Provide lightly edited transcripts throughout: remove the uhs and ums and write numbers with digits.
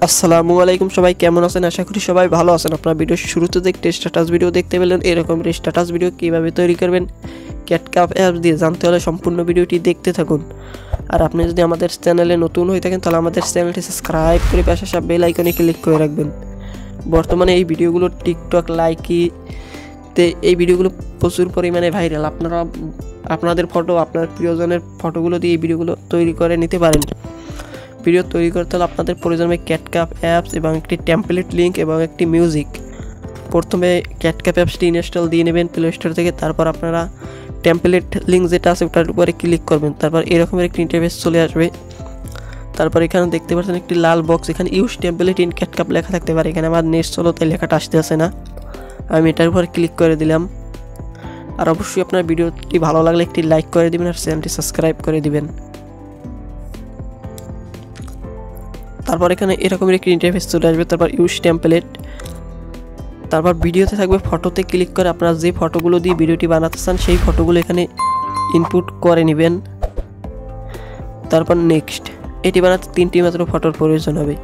আসসালামু আলাইকুম, সবাই কেমন আছেন? আশা করি সবাই ভালো আছেন। আপনারা ভিডিওর শুরুতে দেখতে স্ট্যাটাস ভিডিও দেখতে পেলেন। এরকম স্ট্যাটাস ভিডিও কিভাবে তৈরি করবেন ক্যাটকাপ অ্যাপস দিয়ে জানতে হলে সম্পূর্ণ ভিডিওটি দেখতে থাকুন। আর আপনি যদি আমাদের চ্যানেলে নতুন হয়ে থাকেন তাহলে আমাদের চ্যানেলটি সাবস্ক্রাইব করে পাশে আসা বেল আইকনে ক্লিক করে রাখবেন। বর্তমানে এই ভিডিওগুলো টিকটক লাইকিতে এই ভিডিওগুলো প্রচুর পরিমাণে ভাইরাল। আপনারা আপনাদের ফটো, আপনার প্রিয়জনের ফটোগুলো দিয়ে এই ভিডিওগুলো তৈরি করে নিতে পারেন। ভিডিও তৈরি করতে হলে আপনাদের প্রয়োজন হবে ক্যাটকাপ অ্যাপস এবং একটি টেমপ্লেট লিঙ্ক এবং একটি মিউজিক। প্রথমে ক্যাটকাপ অ্যাপসটি ইনস্টল দিয়ে নেবেন প্লে স্টোর থেকে। তারপর আপনারা টেমপ্লেট লিঙ্ক যেটা আছে ওটার উপরে ক্লিক করবেন। তারপর এরকমের একটি ইন্টারফেস চলে আসবে। তারপর এখানে দেখতে পাচ্ছেন একটি লাল বক্স, এখানে ইউজ টেমপ্লেট ইন ক্যাটকাপ লেখা থাকতে পারে। এখানে আমার নেট চলো তাই লেখাটা আসতে আসে না, আমি এটার উপর ক্লিক করে দিলাম। আর অবশ্যই আপনার ভিডিওটি ভালো লাগলে একটি লাইক করে দিবেন আর চ্যানেলটি সাবস্ক্রাইব করে দিবেন। তারপর এখানে এরকমের একটি ইন্টারফেস চলে আসবে। তারপর ইউজ টেমপ্লেট, তারপর ভিডিওতে থাকবে ফটোতে ক্লিক করে আপনারা যে ফটোগুলো দিয়ে ভিডিওটি বানাতে চান সেই ফটোগুলো এখানে ইনপুট করে নেবেন। তারপর নেক্সট, এটি বানাতে 3টি মাত্র ফটোর প্রয়োজন হবে।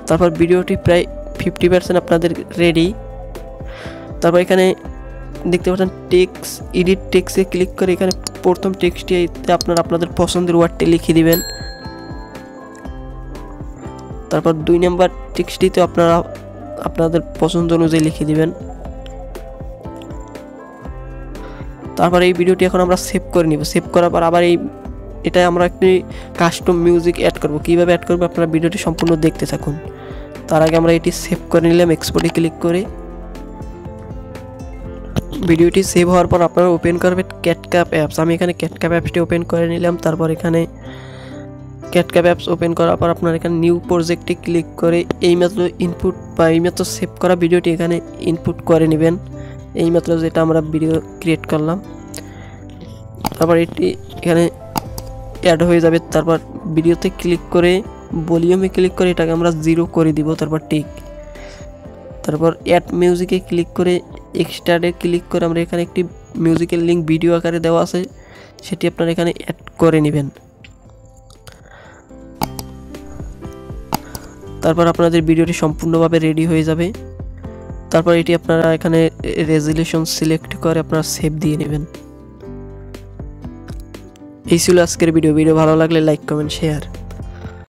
তারপর ভিডিওটি প্রায় 50% আপনাদের রেডি। তারপর এখানে দেখতে পাচ্ছেন টেক্সট, এডিট টেক্সটে ক্লিক করে এখানে প্রথম টেক্সটটি আপনারা আপনাদের পছন্দের ওয়ার্ডটি লিখে দিবেন। তারপর 2 নম্বর টেক্সটটিতে আপনারা আপনাদের পছন্দ অনুযায়ী লিখে দিবেন। তারপর এই ভিডিওটি এখন আমরা সেভ করে নিব। সেভ করার পর আবার এটাই আমরা একটি কাস্টম মিউজিক অ্যাড করব। কীভাবে অ্যাড করবো আপনারা ভিডিওটি সম্পূর্ণ দেখতে থাকুন। তার আগে আমরা এটি সেভ করে নিলাম এক্সপোর্টে ক্লিক করে। ভিডিওটি সেভ হওয়ার পর আপনারা ওপেন করবেন ক্যাটকাপ অ্যাপস। আমি এখানে ক্যাটকাপ অ্যাপসটি ওপেন করে নিলাম। তারপর এখানে ক্যাটকাপ অ্যাপস ওপেন করার পর আপনারা এখানে নিউ প্রজেক্টে ক্লিক করে এইমাত্র ইনপুট বা এইমাত্র সেভ করা ভিডিওটি এখানে ইনপুট করে নেবেন। এইমাত্র যেটা আমরা ভিডিও ক্রিয়েট করলাম, তারপর এটি এখানে অ্যাড হয়ে যাবে। তারপর ভিডিওতে ক্লিক করে ভলিউমে ক্লিক করে এটাকে আমরা 0 করে দিব। তারপর ঠিক, তারপর অ্যাড মিউজিকে ক্লিক করে এক্সট্রাডে ক্লিক করে আমরা এখানে একটি মিউজিকের লিঙ্ক ভিডিও আকারে দেওয়া আছে সেটি আপনারা এখানে অ্যাড করে নেবেন। তারপর আপনাদের ভিডিওটি সম্পূর্ণভাবে রেডি হয়ে যাবে। তারপর এটি আপনারা এখানে রেজুলেশন সিলেক্ট করে আপনারা সেভ দিয়ে নেবেন। এই ছিল আজকের ভিডিও। ভালো লাগলে লাইক, কমেন্ট, শেয়ার।